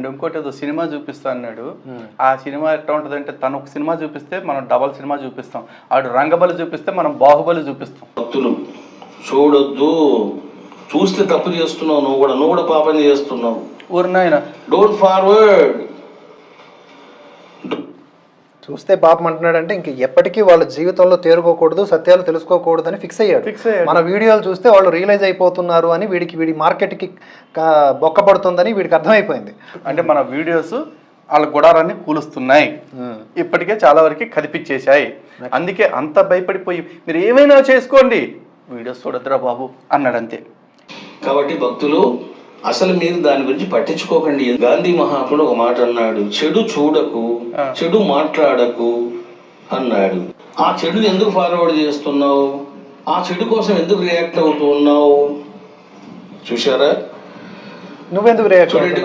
ఇంకోటి ఏదో సినిమా చూపిస్తా అన్నాడు. ఆ సినిమా ఎట్లా ఉంటుంది అంటే, తను ఒక సినిమా చూపిస్తే మనం డబల్ సినిమా చూపిస్తాం, ఆడు రంగబలి చూపిస్తే మనం బాహుబలి చూపిస్తాం. భక్తులు చూడొద్దు, చూస్తే తప్పు చేస్తున్నావు, నువ్వు కూడా పాపం చేస్తున్నావు. ఊరినాయన డోంట్ ఫార్వర్డ్. చూస్తే పాపం అంటున్నాడంటే ఇంక ఎప్పటికీ వాళ్ళ జీవితంలో తేరుకోకూడదు, సత్యాలు తెలుసుకోకూడదు అని ఫిక్స్ అయ్యాడు. మన వీడియోలు చూస్తే వాళ్ళు రియలైజ్ అయిపోతున్నారు అని వీడి మార్కెట్కి బొక్క పడుతుందని వీడికి అర్థమైపోయింది. అంటే మన వీడియోస్ వాళ్ళ గుడారాన్ని కూలుస్తున్నాయి, ఇప్పటికే చాలా వరకు కదిపించేశాయి. అందుకే అంత భయపడిపోయి మీరు ఏమైనా చేసుకోండి, వీడియోస్ చూడద్దురా బాబు అన్నాడు అంతే. కాబట్టి భక్తులు అసలు మీరు దాని గురించి పట్టించుకోకండి. గాంధీ మహాత్ముడు ఒక మాట అన్నాడు, చెడు చూడకు, చెడు మాట్లాడకు అన్నాడు. ఆ చెడుని ఎందుకు ఫార్వర్డ్ చేస్తున్నావు? ఆ చెడు కోసం ఎందుకు రియాక్ట్ అవుతూ ఉన్నావు? చూసారా? నువ్వెందుకు రియాక్ట్ చూడండి,